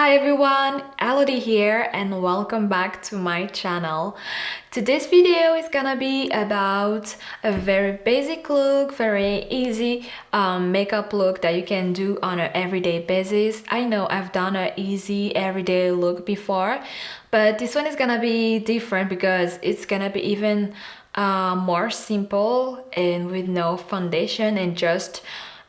Hi everyone, Elodie here and welcome back to my channel. Today's video is gonna be about a very basic look, very easy makeup look that you can do on an everyday basis. I know I've done an easy everyday look before, but this one is gonna be different because it's gonna be even more simple and with no foundation and just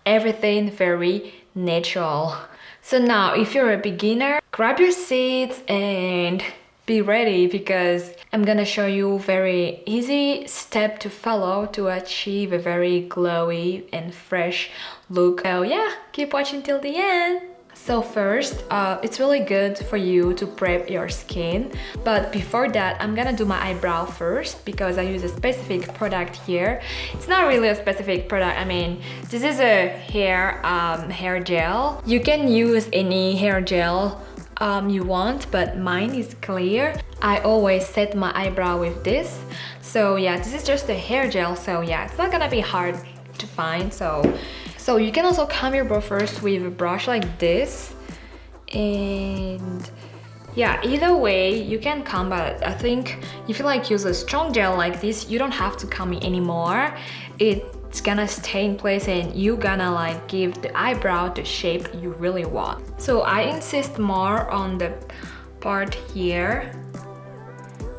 everything very natural. So now, if you're a beginner, grab your seats and be ready because I'm gonna show you very easy step to follow to achieve a very glowy and fresh look. So yeah, keep watching till the end. So first, it's really good for you to prep your skin. But before that, I'm gonna do my eyebrow first because I use a specific product here. It's not really a specific product. I mean, this is a hair gel. You can use any hair gel you want, but mine is clear. I always set my eyebrow with this. So yeah, this is just a hair gel. So yeah, it's not gonna be hard to find. So you can also comb your brow first with a brush like this, and yeah, either way you can comb, but I think if you like use a strong gel like this, you don't have to comb it anymore. It's gonna stay in place and you gonna like give the eyebrow the shape you really want. So I insist more on the part here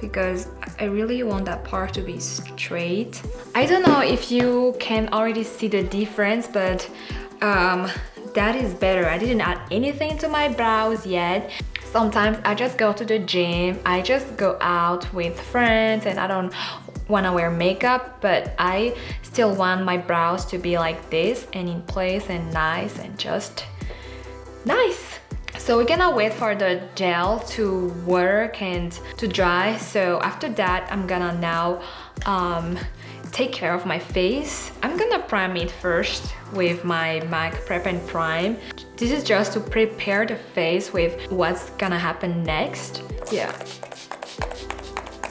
because I really want that part to be straight. I don't know if you can already see the difference, but that is better. I didn't add anything to my brows yet. Sometimes I just go to the gym, I just go out with friends and I don't want to wear makeup, but I still want my brows to be like this and in place and nice and just nice. So we're gonna wait for the gel to work and to dry. So after that, I'm gonna now take care of my face. I'm gonna prime it first with my MAC Prep and Prime. This is just to prepare the face with what's gonna happen next. Yeah.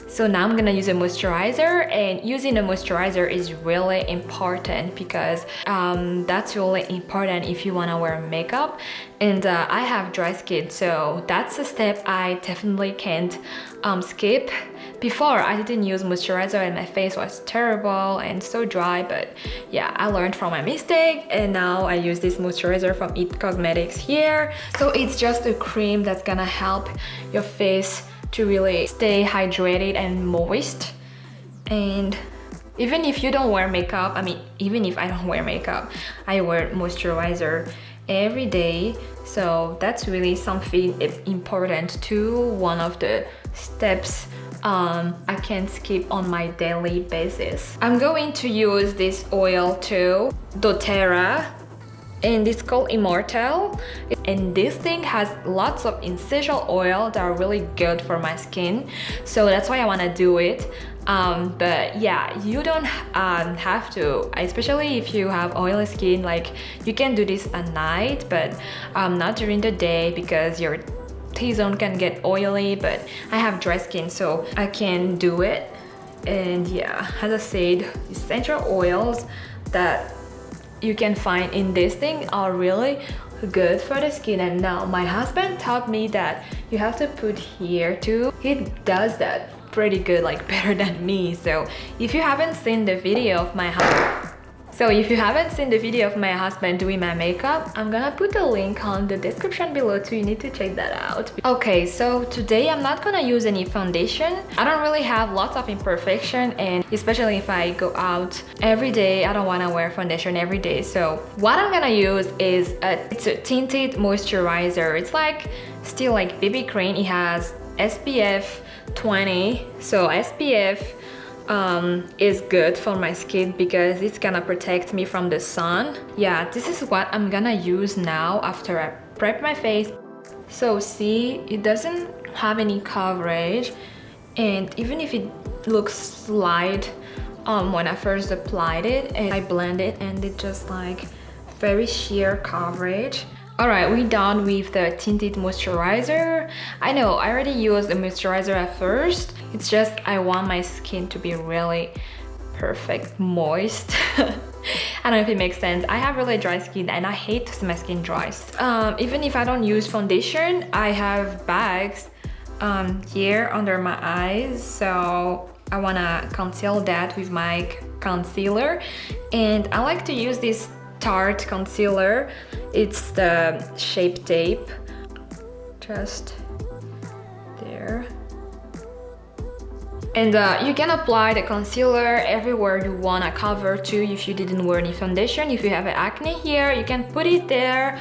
So now I'm gonna use a moisturizer, and using a moisturizer is really important because that's really important if you wanna wear makeup. And I have dry skin, so that's a step I definitely can't skip. Before, I didn't use moisturizer and my face was terrible and so dry, but yeah, I learned from my mistake and now I use this moisturizer from It Cosmetics here. So it's just a cream that's gonna help your face to really stay hydrated and moist. And even if you don't wear makeup, I mean, even if I don't wear makeup, I wear moisturizer every day. So that's really something important too. One of the steps I can skip on my daily basis. I'm going to use this oil too, Doterra, and it's called Immortelle. And this thing has lots of essential oil that are really good for my skin, so that's why I want to do it. But yeah, you don't have to, especially if you have oily skin. Like, you can do this at night, but not during the day because your T-zone can get oily. But I have dry skin, so I can do it. And yeah, as I said, essential oils that you can find in this thing are really good for the skin. And now my husband taught me that you have to put here too. He does that pretty good, like better than me. So if you haven't seen the video of my husband doing my makeup, I'm gonna put a link on the description below too. You need to check that out. Okay, so today I'm not gonna use any foundation. I don't really have lots of imperfection, and especially if I go out every day, I don't wanna wear foundation every day. So what I'm gonna use is it's a tinted moisturizer. It's like still like BB cream. It has SPF 20, so SPF is good for my skin because it's gonna protect me from the sun. Yeah, this is what I'm gonna use now after I prep my face. So see, it doesn't have any coverage, and even if it looks slight when I first applied it and I blend it, and it just like very sheer coverage. Alright, we're done with the tinted moisturizer. I know I already used the moisturizer at first. It's just I want my skin to be really perfect moist. I don't know if it makes sense. I have really dry skin and I hate to see my skin dry. Even if I don't use foundation, I have bags here under my eyes, so I wanna conceal that with my concealer. And I like to use this Tarte concealer. It's the Shape Tape, just there. And you can apply the concealer everywhere you wanna cover too. If you didn't wear any foundation, if you have acne here, you can put it there.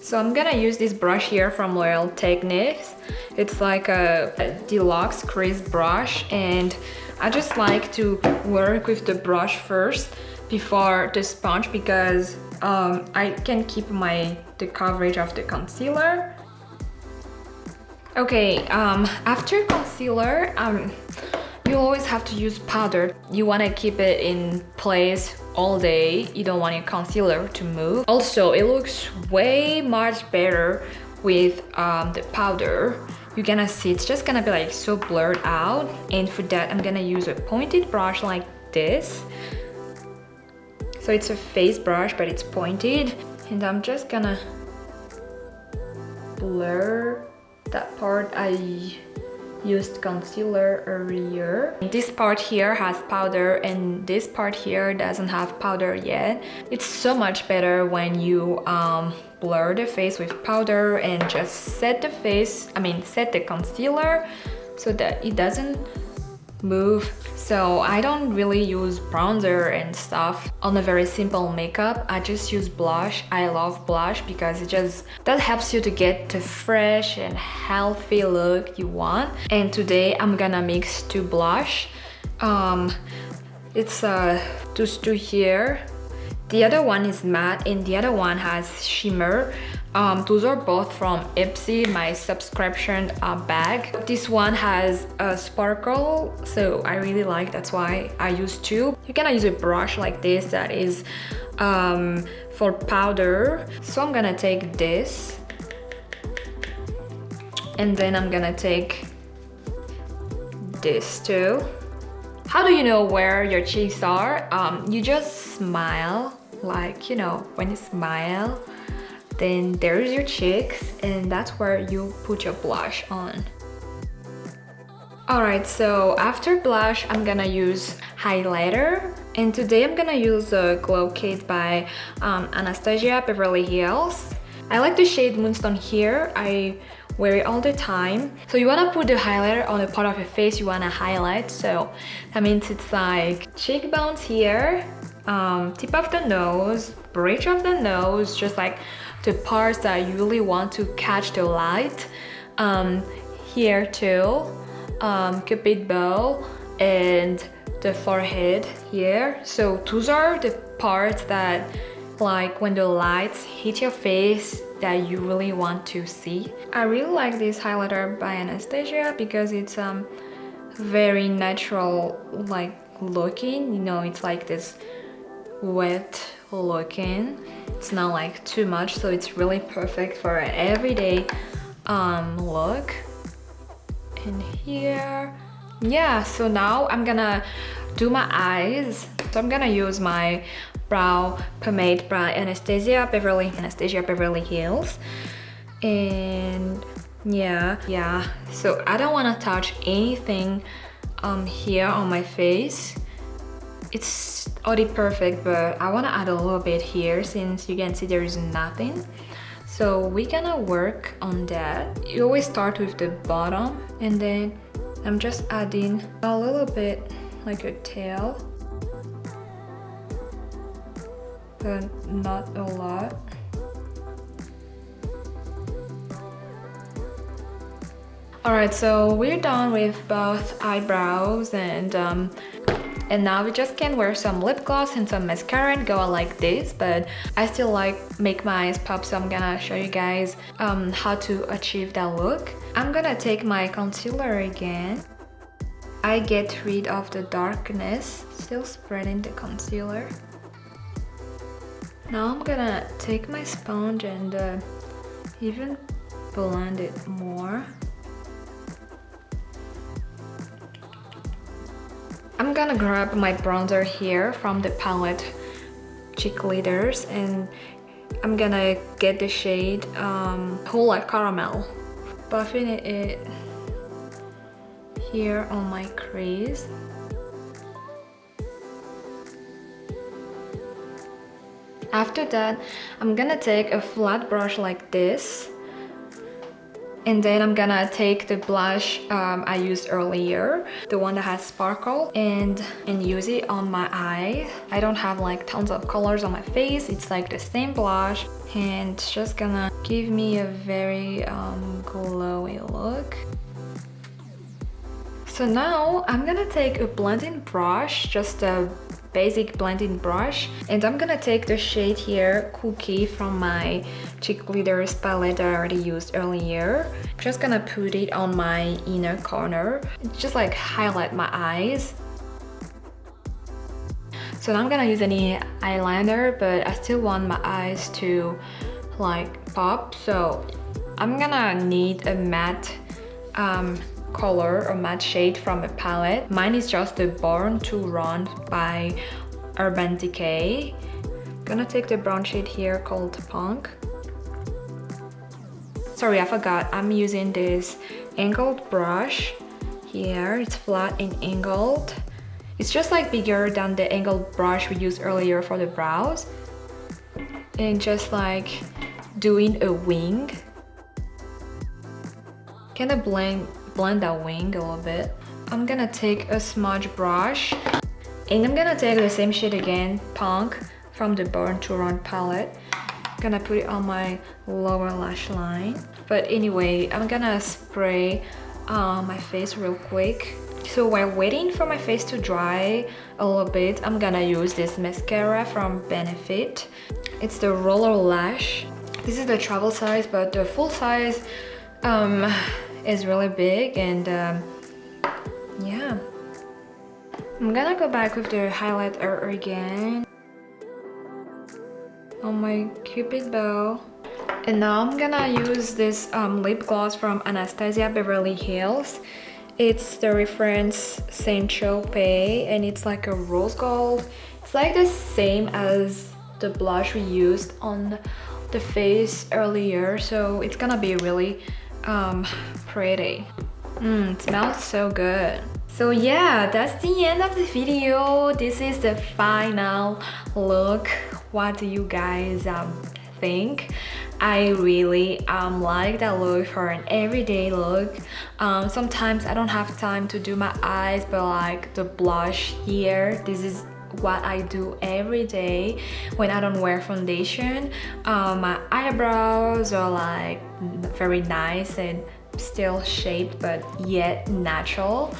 So I'm gonna use this brush here from L'Oreal Techniques. It's like a deluxe crease brush, and I just like to work with the brush first before the sponge, because I can keep the coverage of the concealer. Okay, after concealer, you always have to use powder. You want to keep it in place all day. You don't want your concealer to move. Also, it looks way much better with the powder. You're gonna see it's just gonna be like so blurred out. And for that, I'm gonna use a pointed brush like this. So it's a face brush, but it's pointed. And I'm just gonna blur that part I used concealer earlier. This part here has powder and this part here doesn't have powder yet. It's so much better when you blur the face with powder and just set the concealer so that it doesn't move. So I don't really use bronzer and stuff on a very simple makeup. I just use blush. I love blush because that helps you to get the fresh and healthy look you want. And today I'm gonna mix two blush. It's two here. The other one is matte and the other one has shimmer. Those are both from Ipsy, my subscription bag. This one has a sparkle, so I really like, that's why I use two. You can use a brush like this that is for powder. So I'm gonna take this and then I'm gonna take this too. How do you know where your cheeks are? You just smile, like, you know, when you smile, then there's your cheeks and that's where you put your blush on. Alright, so after blush, I'm gonna use highlighter. And today I'm gonna use the Glow Kit by Anastasia Beverly Hills. I like the shade Moonstone here. I wear it all the time. So you wanna put the highlighter on the part of your face you wanna highlight. So that means it's like cheekbones here, tip of the nose, bridge of the nose, just like the parts that you really want to catch the light. Here too, cupid bow and the forehead here. So those are the parts that, like, when the lights hit your face, that you really want to see. I really like this highlighter by Anastasia because it's very natural, like, looking, you know, it's like this wet looking. It's not like too much, so it's really perfect for an everyday look. And here, yeah, so now I'm gonna do my eyes. So I'm gonna use my brow pomade by Anastasia Beverly Hills. And yeah, so I don't want to touch anything here on my face. It's already perfect, but I want to add a little bit here since you can see there is nothing. So we're gonna work on that. You always start with the bottom and then I'm just adding a little bit like a tail, but not a lot. Alright, so we're done with both eyebrows and now we just can wear some lip gloss and some mascara and go out like this, but I still like make my eyes pop, so I'm gonna show you guys how to achieve that look. I'm gonna take my concealer again. I get rid of the darkness, still spreading the concealer. Now I'm gonna take my sponge and even blend it more. I'm gonna grab my bronzer here from the palette cheekleaders, and I'm gonna get the shade Whole Like Caramel. Buffing it here on my crease. After that, I'm gonna take a flat brush like this, and then I'm gonna take the blush I used earlier, the one that has sparkle, and use it on my eye. I don't have like tons of colors on my face, it's like the same blush, and it's just gonna give me a very glowy look. So now I'm gonna take a blending brush, just a basic blending brush, and I'm gonna take the shade here, Cookie, from my cheekleaders palette that I already used earlier. I'm just gonna put it on my inner corner, just like highlight my eyes. So now I'm gonna use any eyeliner, but I still want my eyes to like pop, so I'm gonna need a matte color or matte shade from a palette. Mine is just the Born to Run by Urban Decay. I'm gonna take the brown shade here called Punk. Sorry, I forgot, I'm using this angled brush here. It's flat and angled. It's just like bigger than the angled brush we used earlier for the brows, and just like doing a wing. Kind of blend that wing a little bit. I'm gonna take a smudge brush, and I'm gonna take the same shade again, Punk, from the Born to Run palette. I'm gonna put it on my lower lash line. But anyway, I'm gonna spray my face real quick. So while waiting for my face to dry a little bit, I'm gonna use this mascara from Benefit. It's the Roller Lash. This is the travel size, but the full size is really big, and yeah. I'm gonna go back with the highlighter again on my Cupid bow, and now I'm gonna use this lip gloss from Anastasia Beverly Hills. It's the reference Saint Tropez, and it's like a rose gold. It's like the same as the blush we used on the face earlier, so it's gonna be really pretty. It smells so good. So yeah, that's the end of the video. This is the final look. What do you guys think? I really like that look for an everyday look. Sometimes I don't have time to do my eyes, but like the blush here, this is what I do every day when I don't wear foundation. My eyebrows are like very nice and still shaped, but yet natural.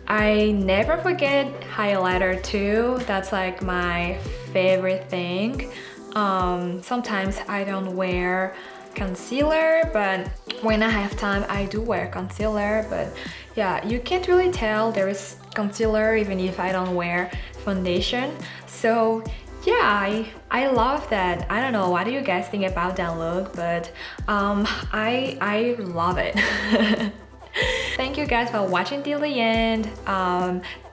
I never forget highlighter too. That's like my favorite thing. Sometimes I don't wear concealer, but when I have time I do wear concealer. But yeah, you can't really tell there is concealer even if I don't wear foundation. So yeah, I love that. I don't know, what do you guys think about that look, but I love it. Thank you guys for watching till the end.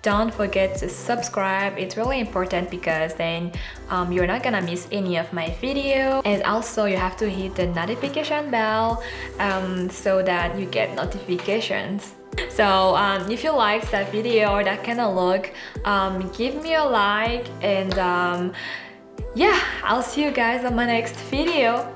Don't forget to subscribe, it's really important because then you're not gonna miss any of my video, and also you have to hit the notification bell so that you get notifications. So if you liked that video or that kind of look, give me a like, and yeah, I'll see you guys on my next video.